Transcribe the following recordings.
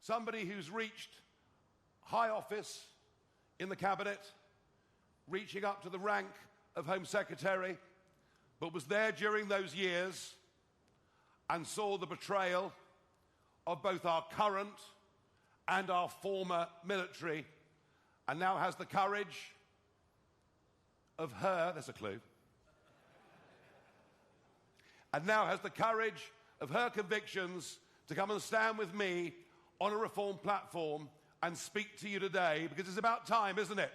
somebody who's reached high office in the cabinet, reaching up to the rank of Home Secretary, but was there during those years and saw the betrayal of both our current and our former military, and now has the courage of her, there's a clue, and now has the courage of her convictions to come and stand with me on a reform platform and speak to you today, because it's about time, isn't it?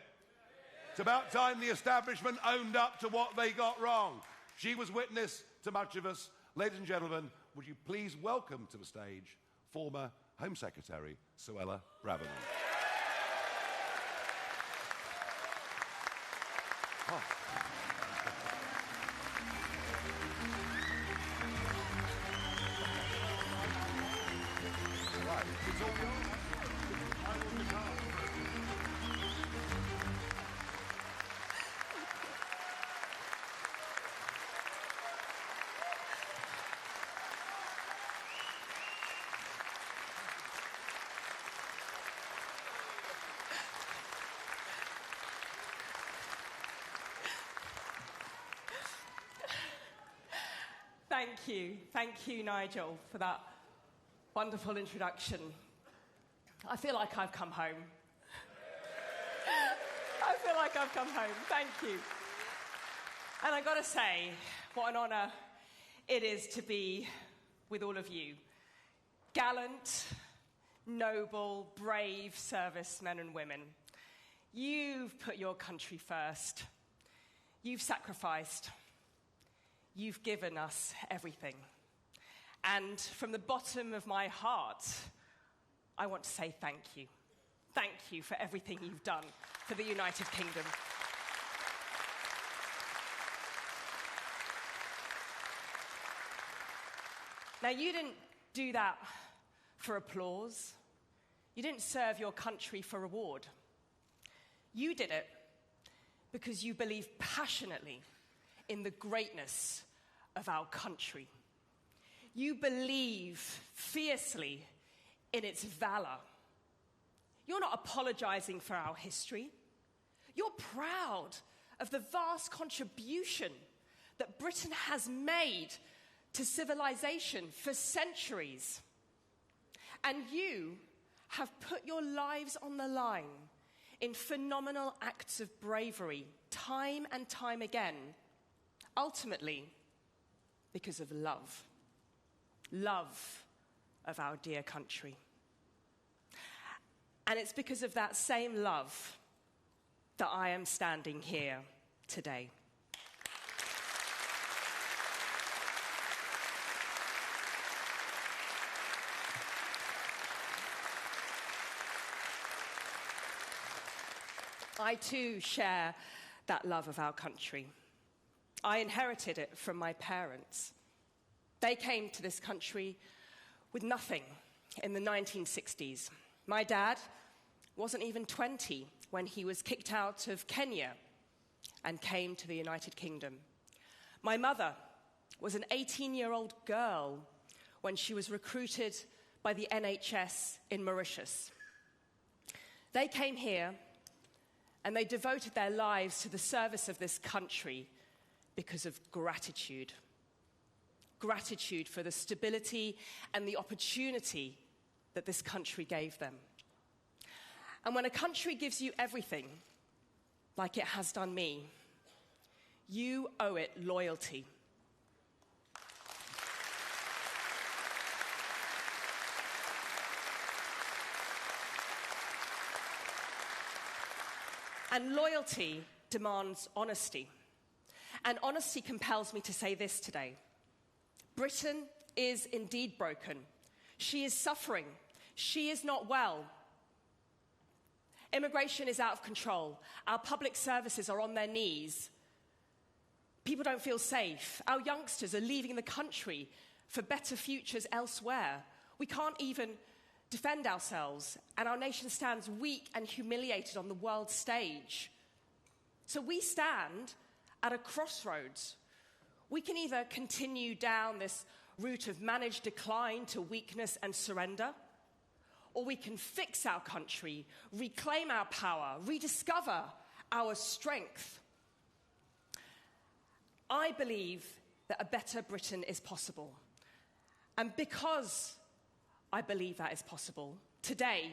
It's about time the establishment owned up to what they got wrong. She was witness to much of us. Ladies and gentlemen, would you please welcome to the stage former Home Secretary Suella Braverman. Oh. Right, it's all yours. I will be Thank you, Nigel, for that wonderful introduction. I feel like I've come home. I feel like I've come home. Thank you. And I've got to say, what an honour it is to be with all of you. Gallant, noble, brave servicemen and women. You've put your country first. You've sacrificed. You've given us everything. And from the bottom of my heart, I want to say thank you. Thank you for everything you've done for the United Kingdom. Now, you didn't do that for applause. You didn't serve your country for reward. You did it because you believe passionately in the greatness of our country. You believe fiercely in its valor. You're not apologizing for our history. You're proud of the vast contribution that Britain has made to civilization for centuries. And you have put your lives on the line in phenomenal acts of bravery, time and time again, ultimately because of love. Love of our dear country. And it's because of that same love that I am standing here today. I too share that love of our country. I inherited it from my parents. They came to this country with nothing in the 1960s. My dad wasn't even 20 when he was kicked out of Kenya and came to the United Kingdom. My mother was an 18-year-old girl when she was recruited by the NHS in Mauritius. They came here and they devoted their lives to the service of this country because of gratitude. Gratitude for the stability and the opportunity that this country gave them. And when a country gives you everything, like it has done me, you owe it loyalty. And loyalty demands honesty. And honesty compels me to say this today. Britain is indeed broken. She is suffering. She is not well. Immigration is out of control. Our public services are on their knees. People don't feel safe. Our youngsters are leaving the country for better futures elsewhere. We can't even defend ourselves, and our nation stands weak and humiliated on the world stage. So we stand at a crossroads. We can either continue down this route of managed decline to weakness and surrender, or we can fix our country, reclaim our power, rediscover our strength. I believe that a better Britain is possible. And because I believe that is possible, today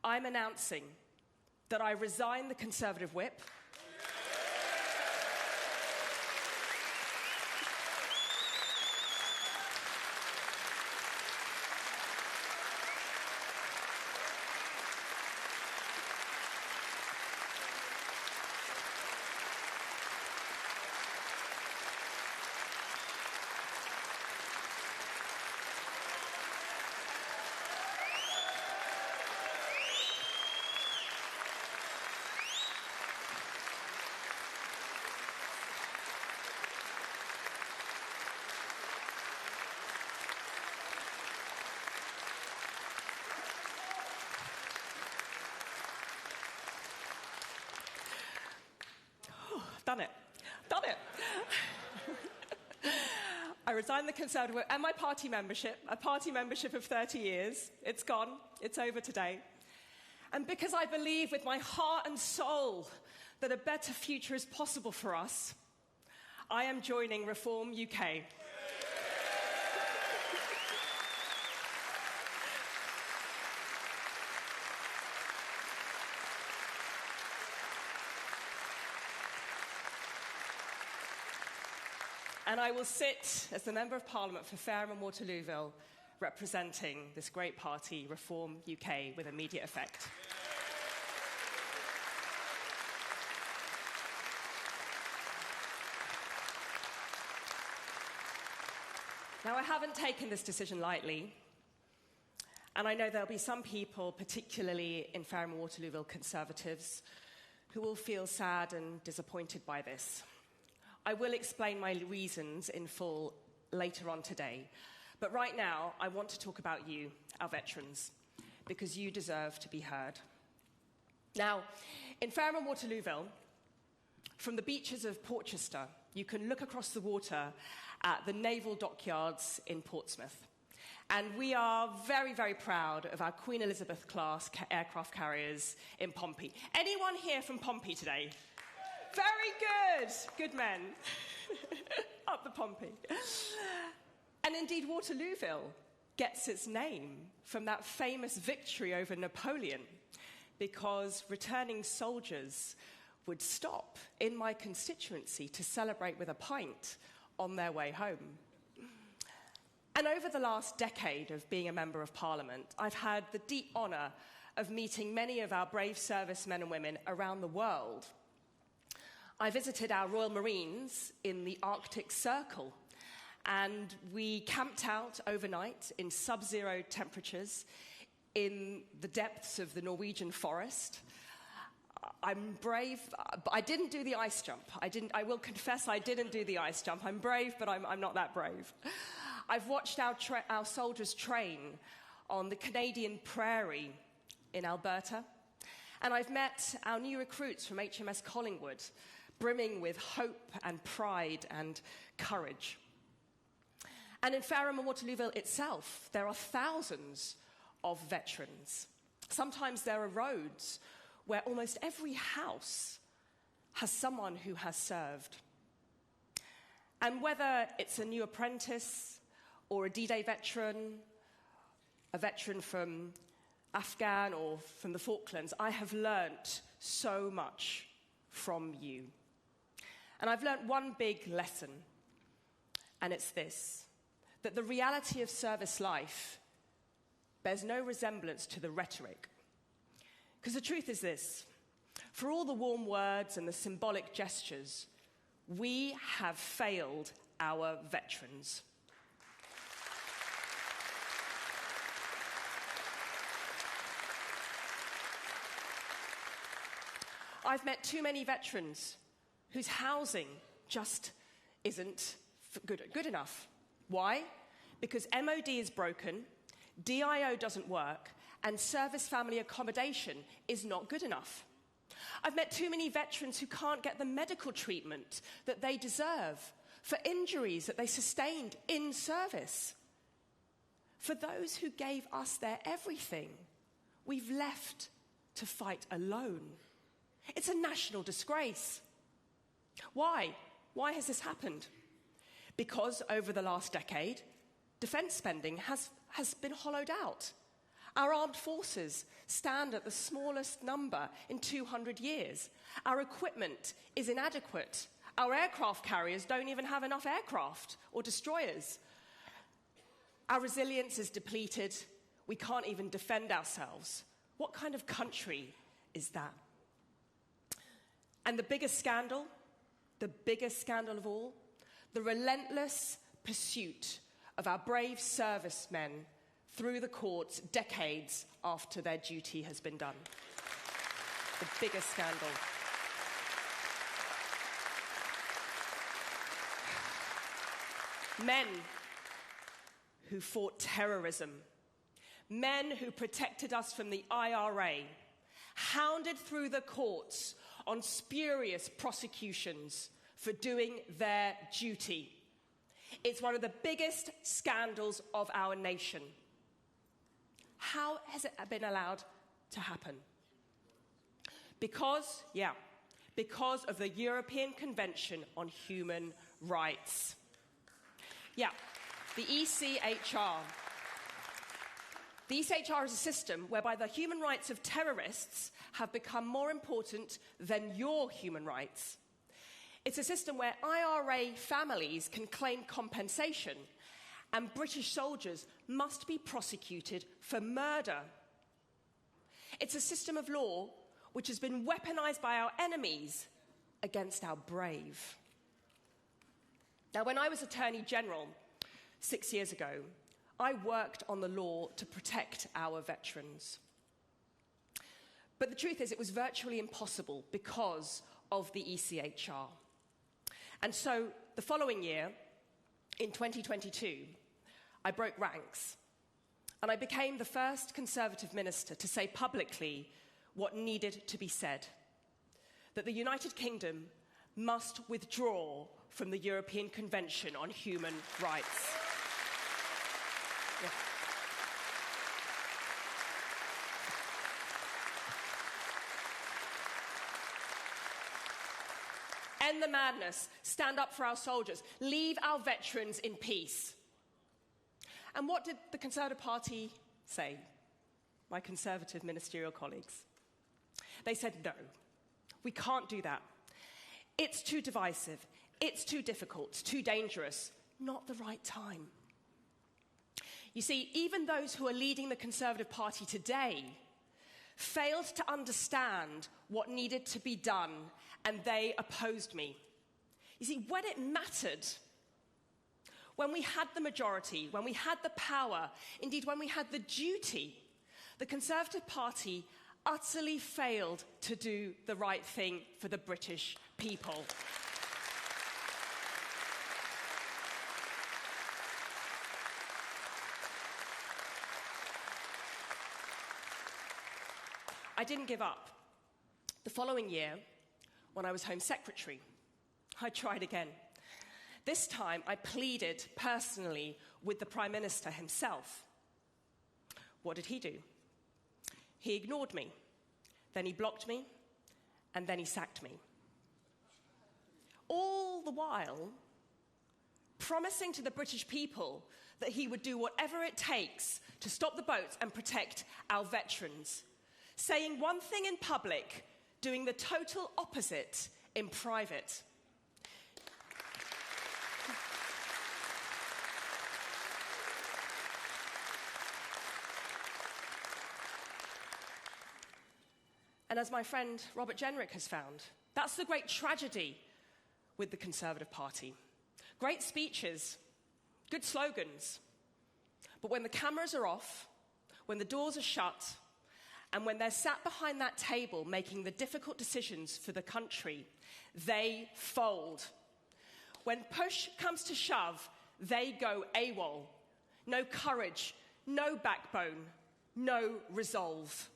I'm announcing that I resign the Conservative whip. Done it. I resigned the Conservative and my party membership, a party membership of 30 years. It's gone. It's over today. And because I believe with my heart and soul that a better future is possible for us, I am joining Reform UK. And I will sit as the Member of Parliament for Fareham and Waterlooville, representing this great party, Reform UK, with immediate effect. Now, I haven't taken this decision lightly, and I know there'll be some people, particularly in Fareham and Waterlooville Conservatives, who will feel sad and disappointed by this. I will explain my reasons in full later on today. But right now, I want to talk about you, our veterans, because you deserve to be heard. Now, in Fareham and Waterlooville, from the beaches of Portchester, you can look across the water at the naval dockyards in Portsmouth. And we are very, very proud of our Queen Elizabeth-class aircraft carriers in Pompey. Anyone here from Pompey today? Very good. Good men. Up the Pompey. And indeed, Waterlooville gets its name from that famous victory over Napoleon, because returning soldiers would stop in my constituency to celebrate with a pint on their way home. And over the last decade of being a Member of Parliament, I've had the deep honour of meeting many of our brave servicemen and women around the world. I visited our Royal Marines in the Arctic Circle, and we camped out overnight in sub-zero temperatures in the depths of the Norwegian forest. I'm brave, but I didn't do the ice jump. I will confess I didn't do the ice jump. I'm brave, but I'm not that brave. I've watched our soldiers train on the Canadian prairie in Alberta, and I've met our new recruits from HMS Collingwood, brimming with hope and pride and courage. And in Fareham and Waterlooville itself, there are thousands of veterans. Sometimes there are roads where almost every house has someone who has served. And whether it's a new apprentice or a D-Day veteran, a veteran from Afghan or from the Falklands, I have learnt so much from you. And I've learnt one big lesson, and it's this, that the reality of service life bears no resemblance to the rhetoric. Because the truth is this, for all the warm words and the symbolic gestures, we have failed our veterans. I've met too many veterans whose housing just isn't good enough. Why? Because MOD is broken, DIO doesn't work, and service family accommodation is not good enough. I've met too many veterans who can't get the medical treatment that they deserve for injuries that they sustained in service. For those who gave us their everything, we've left to fight alone. It's a national disgrace. Why? Why has this happened? Because over the last decade, defence spending has been hollowed out. Our armed forces stand at the smallest number in 200 years. Our equipment is inadequate. Our aircraft carriers don't even have enough aircraft or destroyers. Our resilience is depleted. We can't even defend ourselves. What kind of country is that? And the biggest scandal of all, the relentless pursuit of our brave servicemen through the courts decades after their duty has been done. The biggest scandal. Men who fought terrorism, men who protected us from the IRA, hounded through the courts on spurious prosecutions for doing their duty. It's one of the biggest scandals of our nation. How has it been allowed to happen? Because of the European Convention on Human Rights. The ECHR. The ECHR is a system whereby the human rights of terrorists have become more important than your human rights. It's a system where IRA families can claim compensation and British soldiers must be prosecuted for murder. It's a system of law which has been weaponized by our enemies against our brave. Now, when I was Attorney General 6 years ago, I worked on the law to protect our veterans. But the truth is, it was virtually impossible because of the ECHR. And so, the following year, in 2022, I broke ranks. And I became the first Conservative minister to say publicly what needed to be said. That the United Kingdom must withdraw from the European Convention on Human Rights. Yeah. End the madness. Stand up for our soldiers. Leave our veterans in peace. And what did the Conservative Party say? My Conservative ministerial colleagues. They said, no, we can't do that. It's too divisive. It's too difficult. It's too dangerous. Not the right time. You see, even those who are leading the Conservative Party today failed to understand what needed to be done, and they opposed me. You see, when it mattered, when we had the majority, when we had the power, indeed when we had the duty, the Conservative Party utterly failed to do the right thing for the British people. I didn't give up. The following year, when I was Home Secretary, I tried again. This time, I pleaded personally with the Prime Minister himself. What did he do? He ignored me, then he blocked me, and then he sacked me. All the while, promising to the British people that he would do whatever it takes to stop the boats and protect our veterans. Saying one thing in public, doing the total opposite in private. And as my friend Robert Jenrick has found, that's the great tragedy with the Conservative Party. Great speeches, good slogans, but when the cameras are off, when the doors are shut, and when they're sat behind that table making the difficult decisions for the country, they fold. When push comes to shove, they go AWOL. No courage, no backbone, no resolve.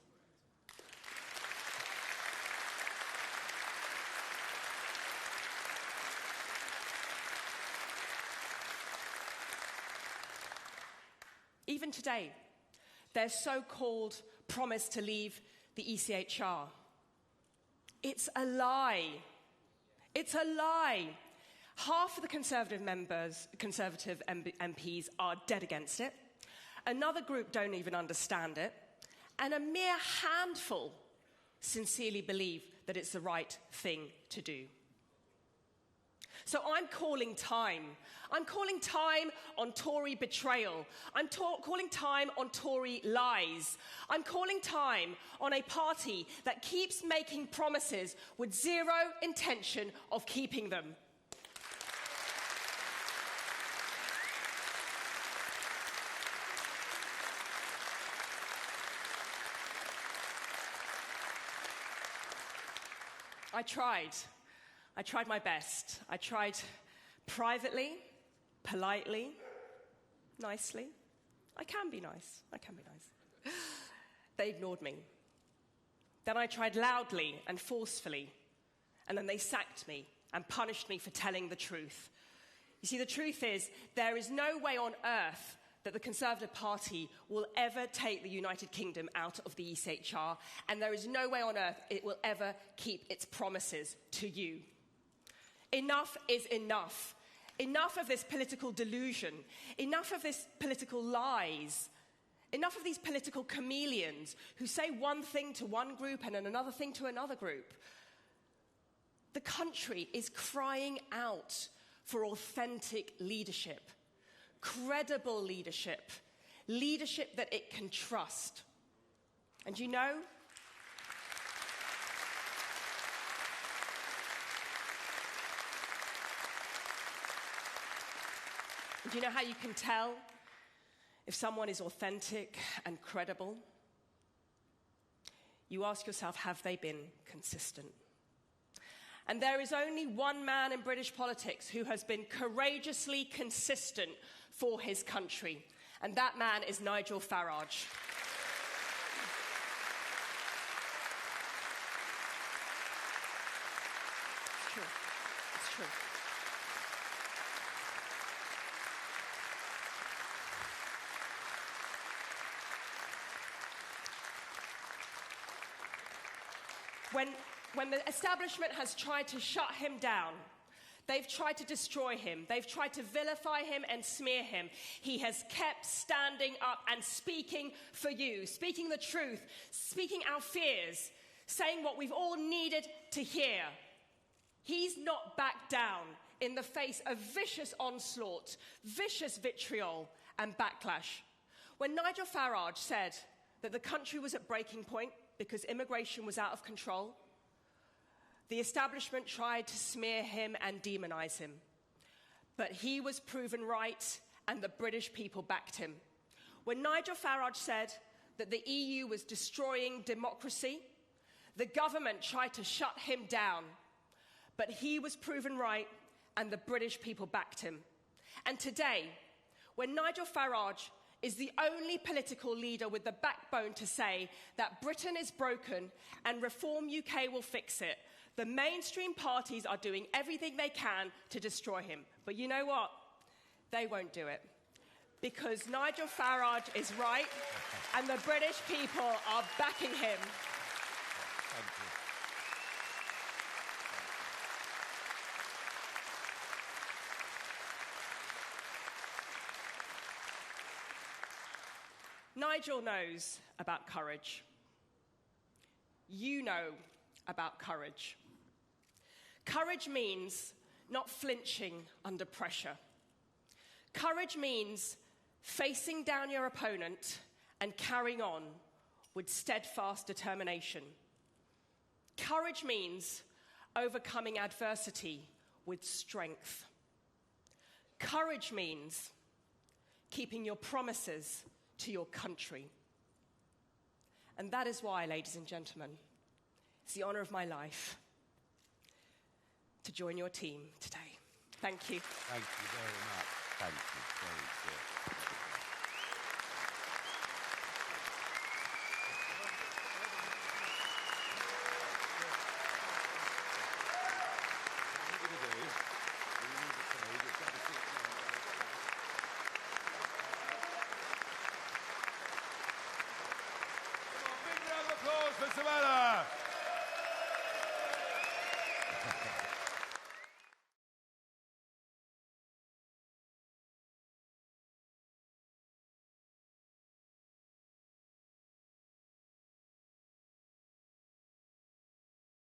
even today, their so-called promise to leave the ECHR. It's a lie. It's a lie. Half of the Conservative MPs are dead against it. Another group don't even understand it. And a mere handful sincerely believe that it's the right thing to do. So I'm calling time. I'm calling time on Tory betrayal. I'm calling time on Tory lies. I'm calling time on a party that keeps making promises with zero intention of keeping them. I tried my best. I tried privately, politely, nicely. I can be nice. They ignored me. Then I tried loudly and forcefully, and then they sacked me and punished me for telling the truth. You see, the truth is, there is no way on earth that the Conservative Party will ever take the United Kingdom out of the ECHR, and there is no way on earth it will ever keep its promises to you. Enough is enough. Enough of this political delusion. Enough of this political lies. Enough of these political chameleons who say one thing to one group and another thing to another group. The country is crying out for authentic leadership. Credible leadership, leadership that it can trust. And do you know how you can tell if someone is authentic and credible? You ask yourself, have they been consistent? And there is only one man in British politics who has been courageously consistent for his country, and that man is Nigel Farage. It's true. It's true. When the establishment has tried to shut him down, they've tried to destroy him, they've tried to vilify him and smear him, he has kept standing up and speaking for you, speaking the truth, speaking our fears, saying what we've all needed to hear. He's not backed down in the face of vicious onslaught, vicious vitriol and backlash. When Nigel Farage said that the country was at breaking point because immigration was out of control, the establishment tried to smear him and demonize him. But he was proven right, and the British people backed him. When Nigel Farage said that the EU was destroying democracy, the government tried to shut him down. But he was proven right, and the British people backed him. And today, when Nigel Farage is the only political leader with the backbone to say that Britain is broken and Reform UK will fix it, the mainstream parties are doing everything they can to destroy him. But you know what? They won't do it. Because Nigel Farage is right, and the British people are backing him. Thank you. Nigel knows about courage. You know about courage. Courage means not flinching under pressure. Courage means facing down your opponent and carrying on with steadfast determination. Courage means overcoming adversity with strength. Courage means keeping your promises to your country. And that is why, ladies and gentlemen, it's the honor of my life to join your team today. Thank you. Thank you very much. Thank you. Very good.